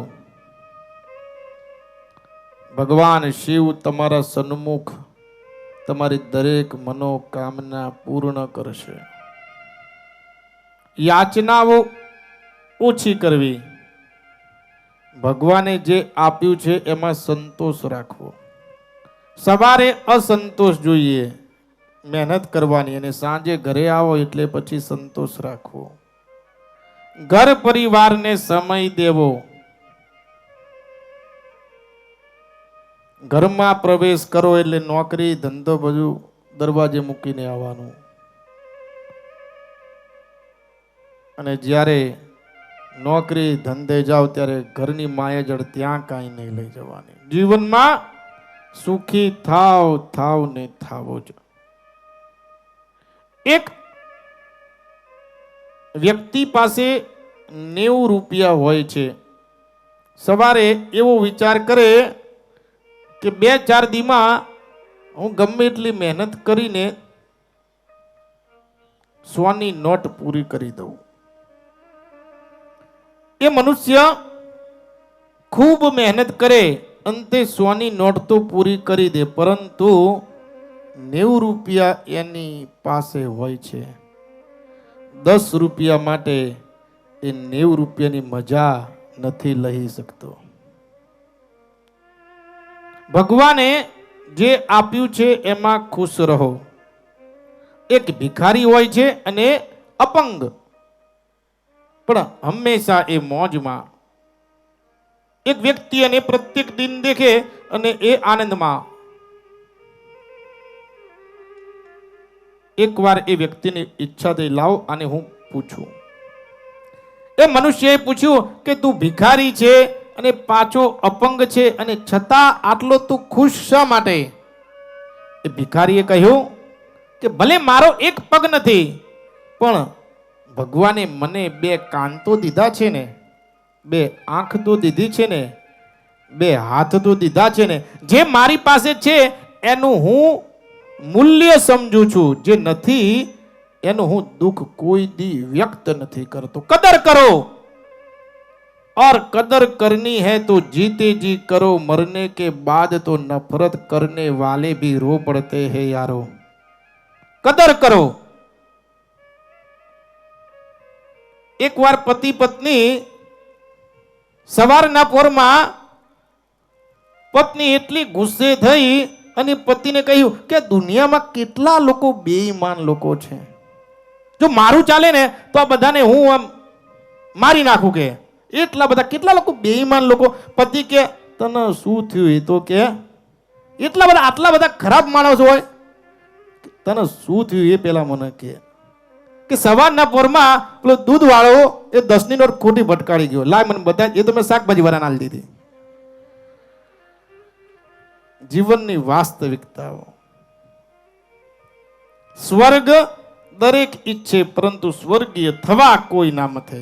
ભગવાન શિવ તમારા સન્મુખ તમારી દરેક મનોકામના પૂર્ણ કરશે. યાચનાઓ ઓછી કરવી. ભગવાને જે આપ્યું છે એમાં સંતોષ રાખવો. સવારે અસંતોષ જોઈએ, મહેનત કરવાની, અને સાંજે ઘરે આવો એટલે પછી સંતોષ રાખવો. ઘર પરિવારને સમય દેવો. ઘરમાં પ્રવેશ કરો એટલે નોકરી ધંધો બધું દરવાજે મૂકીને આવવાનું. અને જ્યારે નોકરી ધંધે જાઓ ત્યારે ઘરની માયાજળ ત્યાં કાંઈ નહીં લઈ જવાની. જીવનમાં સુખી થાવ ને થાવો જ. એક વ્યક્તિ પાસે 90 રૂપિયા હોય છે. સવારે એવો વિચાર કરે કે 2-4 દીમાં હું ગમે એટલી મહેનત કરીને 100ની નોટ પૂરી કરી દઉં. એ મનુષ્ય ખૂબ મહેનત કરે, અંતે 100ની નોટ તો પૂરી કરી દે, પરંતુ 90 રૂપિયા એની પાસે હોય છે. 10 રૂપિયા માટે એ 90 રૂપિયાની મજા નથી લઈ શકતો. ભગવાને જે આપ્યું છે એમાં ખુશ રહો. એક ભિખારી હોય છે અને અપંગ, પણ હંમેશા એ મોજમાં. એક વ્યક્તિ અને પ્રત્યેક દિન દેખે અને એ આનંદમાં. એકવાર એ વ્યક્તિની ઈચ્છા થઈ, લાવો અને હું પૂછું. એ મનુષ્યએ પૂછ્યું કે તું ભિખારી છે અને પાછો અપંગ છે અને છતાં આટલો તું ખુશ શા માટે? એ ભિખારીએ કહ્યું કે ભલે મારો એક પગ નથી, પણ ભગવાને મને 2 કાન તો દીધા છે ને, 2 આંખ તો દીધી છે ને, 2 હાથ તો દીધા છે ને. જે મારી પાસે છે એનું હું મૂલ્ય સમજું છું, જે નથી એનું હું દુઃખ કોઈ દી વ્યક્ત નથી કરતો. કદર કરો, और कदर करनी है तो जीते जी करो, मरने के बाद तो नफरत करने वाले भी रो पड़ते हैं यारो. कदर करो. एक बार पति पत्नी સવારના પોરમાં પત્ની એટલી ગુસ્સે થઈ અને પતિને કહ્યું કે દુનિયામાં કેટલા લોકો બેઈમાન લોકો છે. જો મારું ચાલે ને તો આ બધાને હું આમ મારી નાખું. કે એટલા બધા કેટલા લોકો બેઈમાન લોકો. પતિ કે તને શું થયું? એ તો કે એટલા બધા આટલા બધા ખરાબ માણસો હોય, તને શું થયું એ પેલા મને કે સવારના પોરમાં પેલો દૂધ વાળો એ 10ની નોટ ખોટી ભટકાડી ગયો. લાય મને બધા, એ તો મેં શાકભાજી વાળાને આલી દીધી. જીવનની વાસ્તવિકતાઓ. સ્વર્ગ દરેક ઈચ્છે પરંતુ સ્વર્ગીય થવા કોઈ ના મથે.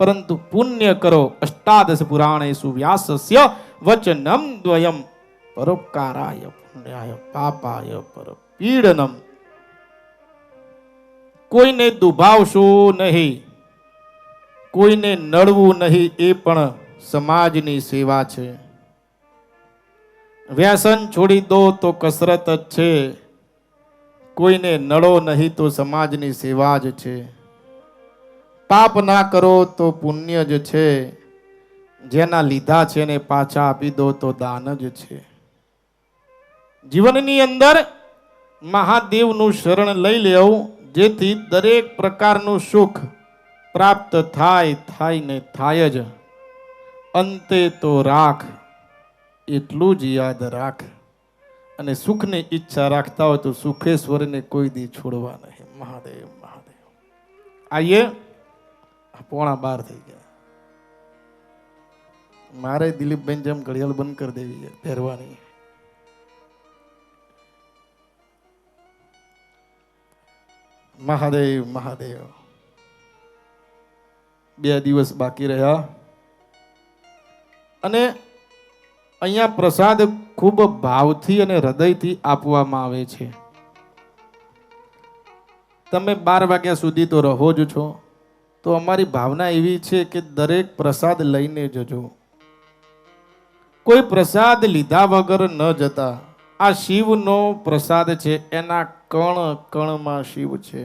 પરંતુ પુણ્ય કરો. અષ્ટાદશ પુરાણેષુ વ્યાસસ્ય વચનમ દ્વયમ પરોપકારાય પુણ્યાય પાપાય પરપીડનમ. કોઈને દુભાવશો નહીં, કોઈને નડવું નહીં, એ પણ સમાજની સેવા છે. વ્યસન છોડી દો તો કસરત જ છે, કોઈને નડો નહીં તો સમાજની સેવા જ છે. પાપ ના કરો તો પુણ્ય જ છે, જેના લીધા છે ને પાછા આપી દો તો દાન જ છે. જીવનની અંદર મહાદેવનું શરણ લઈ લેવું, જેથી દરેક પ્રકારનું સુખ પ્રાપ્ત થાય ને થાય જ. અંતે તો રાખ, એટલું જ યાદ રાખ. અને સુખની ઈચ્છા રાખતા હોય તો સુખેશ્વરને કોઈ દી છોડવા નહીં. મહાદેવ મહાદેવ. આઈએ 11:15 થઈ ગયા. મારે દિલીપભાઈ જેમ ઘડિયાળ બંધ કરી દેવી છે પહેરવાની. મહાદેવ મહાદેવ. 2 દિવસ બાકી રહ્યા અને અહીંયા પ્રસાદ ખૂબ ભાવથી અને હૃદયથી આપવામાં આવે છે. તમે 12 વાગ્યા સુધી તો રહો જ છો, તો અમારી ભાવના એવી છે કે દરેક પ્રસાદ લઈને જજો. કોઈ પ્રસાદ લીધા વગર ન જતા. આ શિવનો પ્રસાદ છે, એના કણ કણમાં શિવ છે.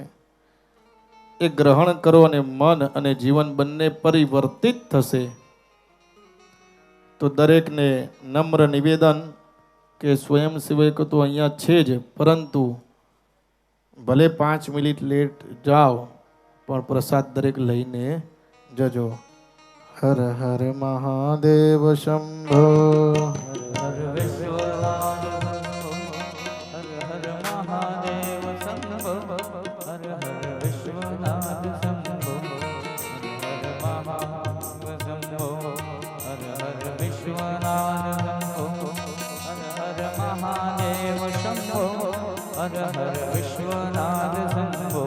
એ ગ્રહણ કરો અને મન અને જીવન બંને પરિવર્તિત થશે. તો દરેકને નમ્ર નિવેદન કે સ્વયંસેવક તો અહીંયા છે જ, પરંતુ ભલે 5 મિનિટ લેટ જાઓ પણ પ્રસાદ દરેક લઈને જજો. હર હર મહાદેવ શંભો. હર હર વિશ્વનાથ હર હર મહાદેવ શંભો. હર હર વિશ્વનાથ શંભો. હર હર મહાદેવ શંભો. હર હર વિશ્વનાથ શંભો. હર હર મહાદેવ શંભો. હર હર વિશ્વનાથ શંભો.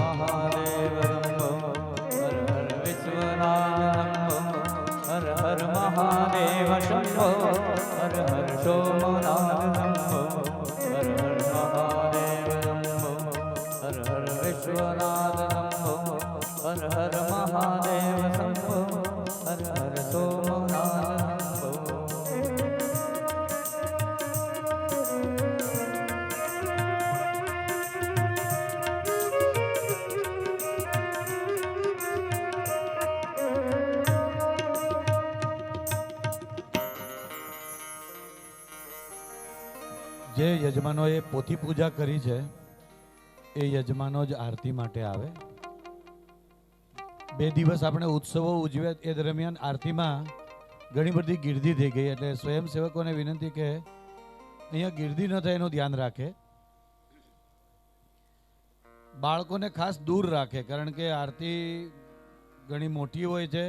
મહાદેવ શંભો. હર હર વિશ્વનાથ શંભો. હર હર મહાદેવ શંભો. હર હર સોમનાથ શંભો. હર હર મહાદેવ શંભો. હર હર વિશ્વનાથ શંભો. હર હર મહાદેવ શંભો. હર હર સોમનાથ શંભો. જે યજમાનોએ પોથી પૂજા કરી છે એ યજમાનો જ આરતી માટે આવે. 2 દિવસ આપણે ઉત્સવો ઉજવ્યા એ દરમિયાન આરતીમાં ઘણી બધી ગીર્દી થઈ ગઈ, એટલે સ્વયંસેવકોને વિનંતી કે અહીંયા ગીર્દી ન થાય એનું ધ્યાન રાખે. બાળકોને ખાસ દૂર રાખે, કારણ કે આરતી ઘણી મોટી હોય છે,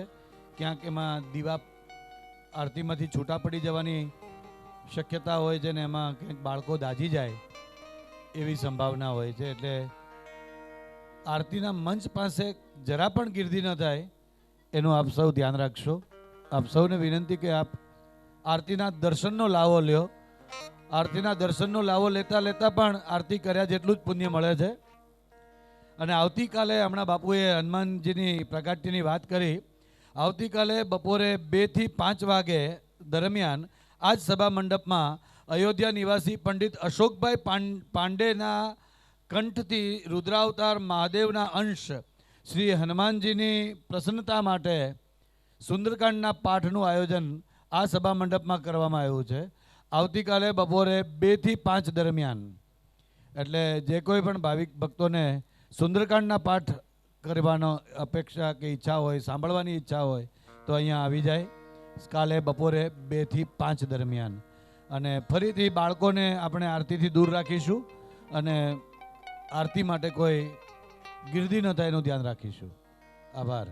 ક્યાંક એમાં દીવા આરતીમાંથી છૂટા પડી જવાની શક્યતા હોય છે ને એમાં કંઈક બાળકો દાઝી જાય એવી સંભાવના હોય છે. એટલે આરતીના મંચ પાસે જરા પણ ગીર્દી ન થાય એનું આપ સૌ ધ્યાન રાખશો. આપ સૌને વિનંતી કે આપ આરતીના દર્શનનો લાવો લ્યો. આરતીના દર્શનનો લાવો લેતા લેતા પણ આરતી કર્યા જેટલું જ પુણ્ય મળે છે. અને આવતીકાલે હમણાં બાપુએ હનુમાનજીની પ્રગટ્યની વાત કરી. આવતીકાલે બપોરે 2 થી 5 વાગે દરમિયાન આ જ સભા મંડપમાં અયોધ્યા નિવાસી પંડિત અશોકભાઈ પાંડેના કંઠથી રુદ્રાવતાર મહાદેવના અંશ શ્રી હનુમાનજીની પ્રસન્નતા માટે સુંદરકાંડના પાઠનું આયોજન આ સભા મંડપમાં કરવામાં આવ્યું છે. આવતીકાલે બપોરે 2 થી 5 દરમિયાન. એટલે જે કોઈ પણ ભાવિક ભક્તોને સુંદરકાંડના પાઠ કરવાનો અપેક્ષા કે ઈચ્છા હોય, સાંભળવાની ઈચ્છા હોય તો અહીંયા આવી જાય કાલે બપોરે 2 થી 5 દરમિયાન. અને ફરીથી બાળકોને આપણે આરતીથી દૂર રાખીશું અને આરતી માટે કોઈ ગીર્દી ન થાય એનું ધ્યાન રાખીશું. આભાર.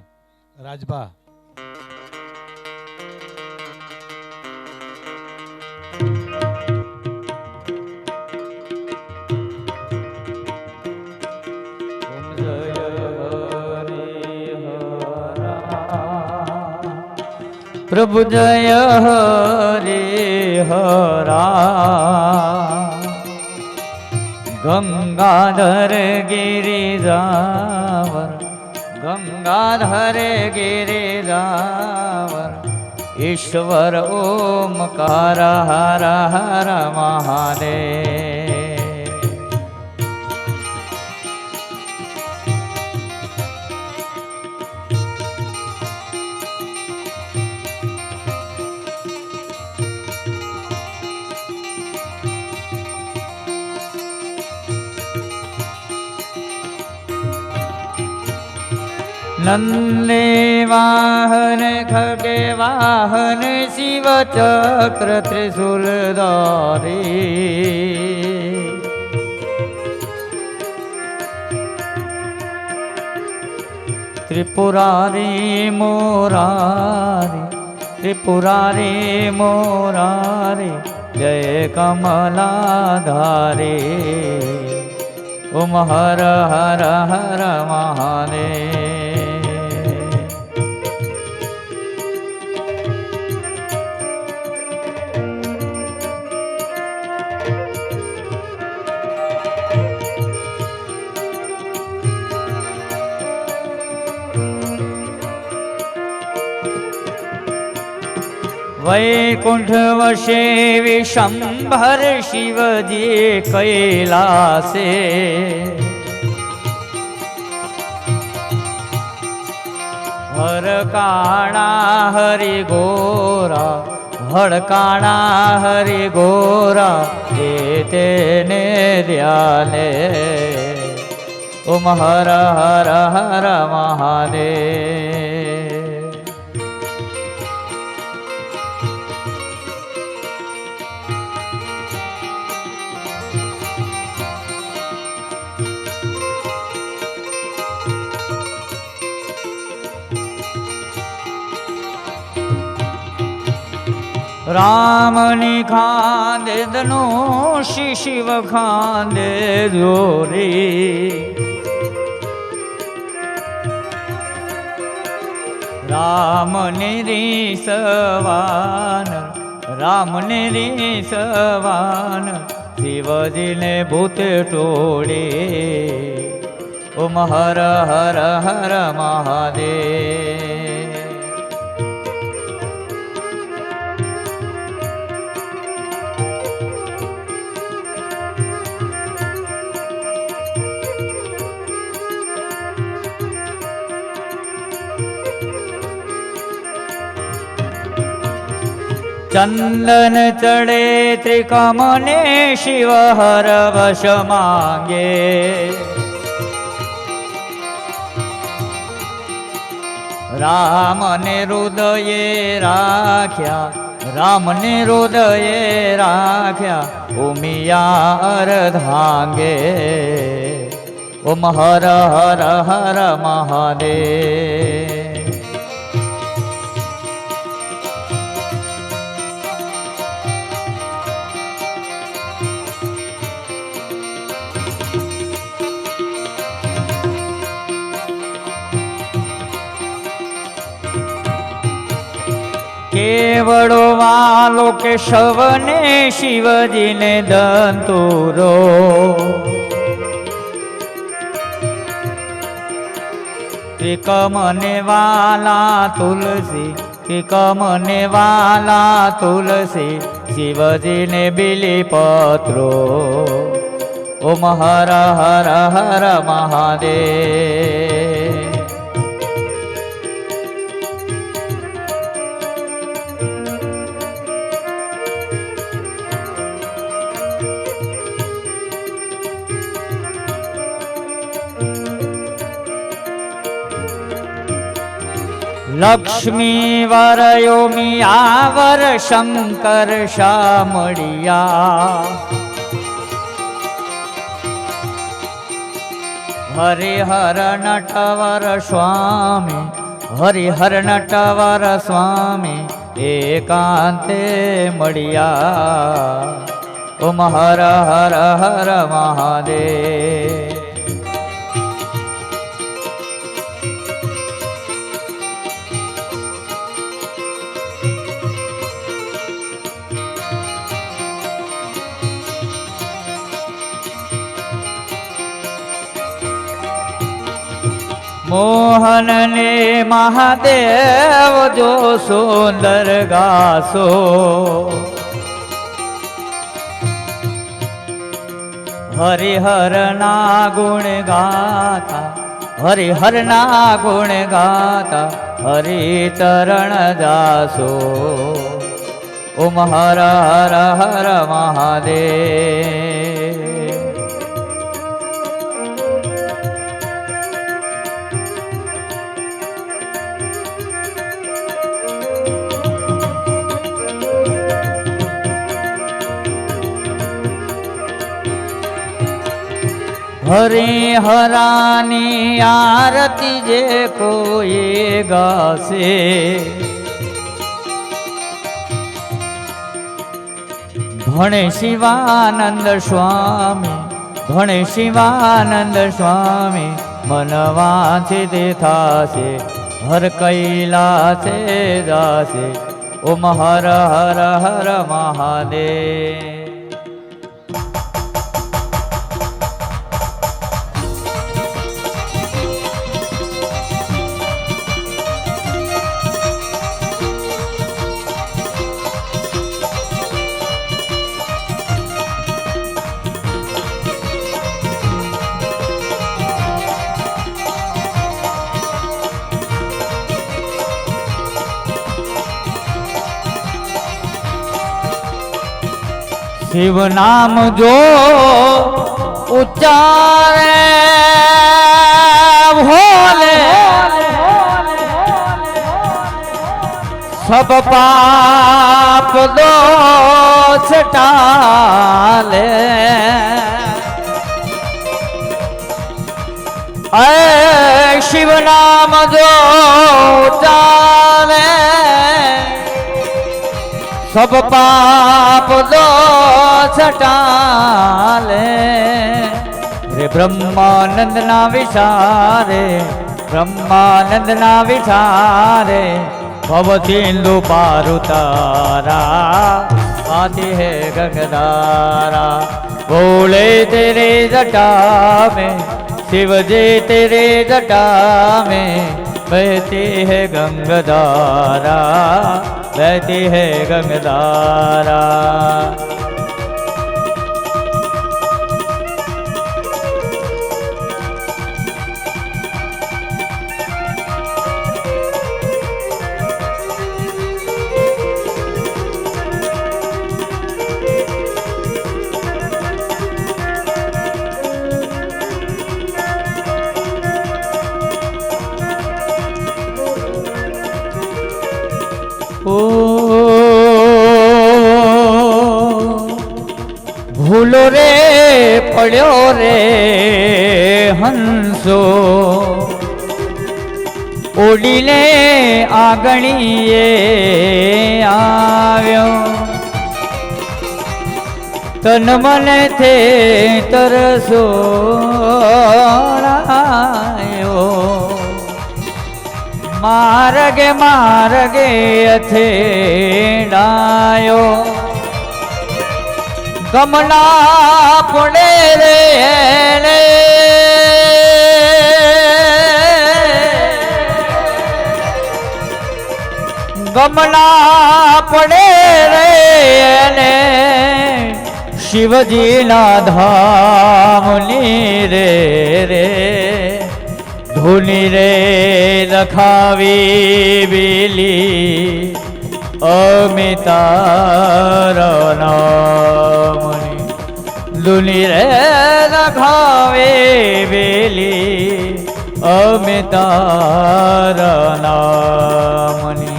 રાજભા. પ્રભુ જય હરે હરા ગંગાધર ગિરિજાવર ગંગાધર ગિરિજાવર ઈશ્વર ઓમકાર હર હર મહાદેવ. नंदे वाहन खगे वाहन शिव चक्र त्रिशूलधारी त्रिपुरारी मोरारी त्रिपुरारी मोरारी जय कमलाधारी ओम हर हर हर महादेव. वैकुंठ वशे विशंभर शिवजी कैलासे हरकाणा हरि गोरा हड़काणा हरि गोरा तेने ध्याने ओम हर हर हर महादेव. रामनी खांदे धनुषि शिव खांदे जोरी राम निरीसवान राम निरीसवान शिवजी ने भूत टोड़े ओम हर हर हर महादेव. चंदन चढ़े त्रिकमने शिव हर वश मांगे राम ने हृदये राख्या राम ने हृदये राख्या उमिया अर्धांगे ओम हर हर हर महादेव। केवड़ो वालो केशव ने शिवजी ने दंतुरो त्रिकमने वाला तुलसी त्रिकमने वाला तुलसी शिवजी ने बिली पत्रो ओम हर हर हर महादेव। लक्ष्मी वरयोमी आवर शंकर शामड़िया हरिहर नटवर स्वामी हरिहर नटवर स्वामी एकांते मड़िया ओम हर हर हर महादेव। मोहन ने महादेव जो सुंदर गासो हरिहर ना गुण गाता हरिहर ना गुण गाता हरि चरण जासो ओम हर हर हर महादेव। हरिहरानी आरती जे कोई गासे भणे शिवानंद स्वामी भणे शिवानंद स्वामी मन वांछित थासे हर कैलासे जासे ओम हर हर हर महादेव। शिव नाम जो उच्चारे भोले सब पाप दोष टाले ऐ शिव नाम जो उच्चारे सब पाप दोष टाले रे ब्रह्मानंद ना विचारे ब्रह्मानंद ना विचारे भव सिंधु पार उतारा आती है गंगधारा बोले तेरे जटा में शिव जी तेरे जटा में बहती है गंगधारा बहती है गंगधारा। ભૂલો રે પડ્યો રે હંસો ઓડીને આગણીએ આવ્યો તન મને થે તરસોળાયો માર્ગે માર્ગે અથેડાયો ગમના પડે રે એને ગમના પડે રે એને શિવજીના ધામની રે રે ધૂની રે લખાવી બેલી અમિતારા નામની ધૂની રે લખાવે બેલી અમિતારા નામની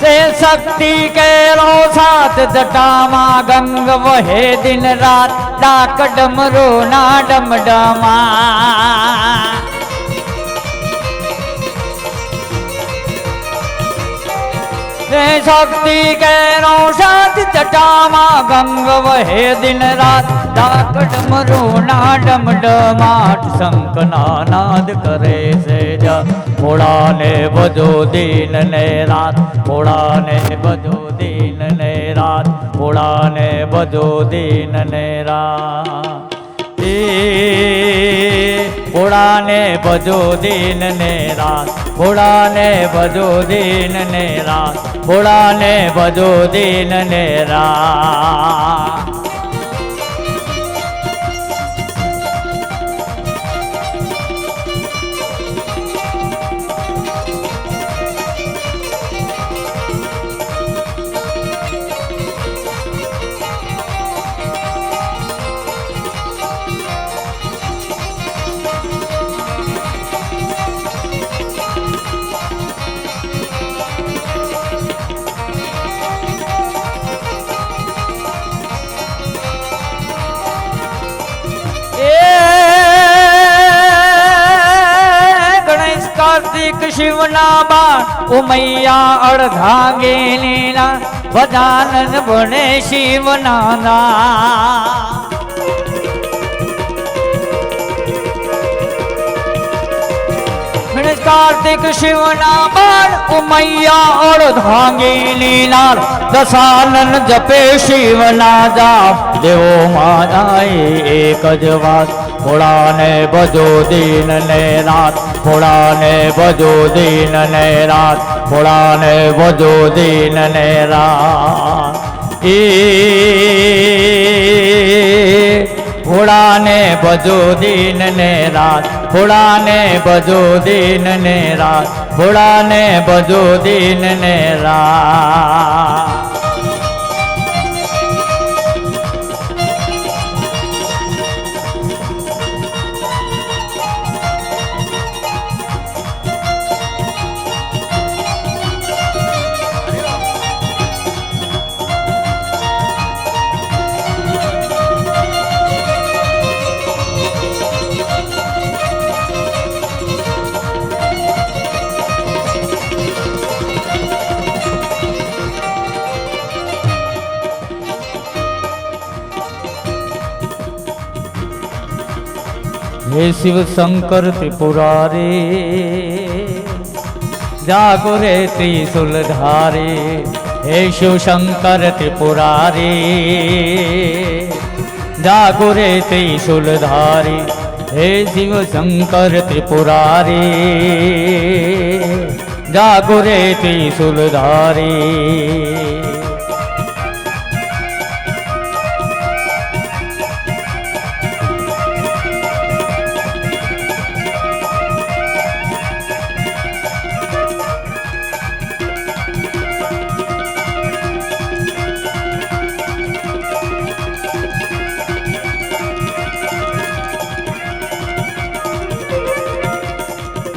से शक्ति के रो साथ जटामा गंग वहे दिन रात डाक डमरो ना डम डमा से शक्ति के रो साथ जटामा गंग वहे दिन रात डाक डमरो ना डम डमाट शंख नाद करे से जा भोला ने बजो दिन ने रात भोला ने बजो दिन ने रात भोला ने बजो दिन ने रात भोला ने बजो दिन ने रात भोला ने बजो दिन ने रात भोला ने बजो दिन ने रात कार्तिक शिवना बाण उमैया अर्धांगे लीला गजानन बने शिवना कार्तिक शिवना बाण उमैया अर्धांगे लीला दशानन जपे शिवना जाप देवो माजाए एक जवास भोला ने बजो दिन ने रात भोला ने बजो दिन ने रात भोला ने बजो दिन ने रात भोला ने बजो दिन ने रात भोला ने बजो दिन ने रात भोला ने बजो दिन ने रात हे शिव शंकर त्रिपुरारी जागो रे त्रिशूलधारी हे शिव शंकर त्रिपुरारी जागो रे त्रिशूलधारी हे शिव शंकर त्रिपुरारी जागो रे त्रिशूलधारी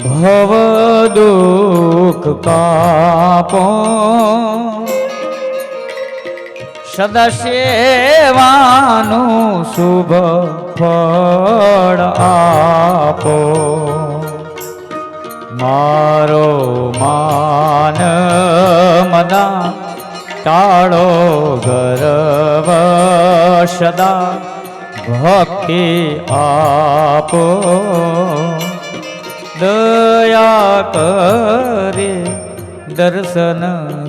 ભવ દુઃખ કાપો સદા સેવાનું શુભ ફળ આપો મારો માન મના ટાળો ગર્વ સદા ભક્તિ આપો દયા કરે દર્શન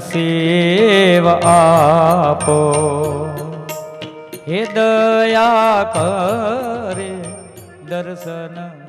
સેવ આપો હે દયા કરે દર્શન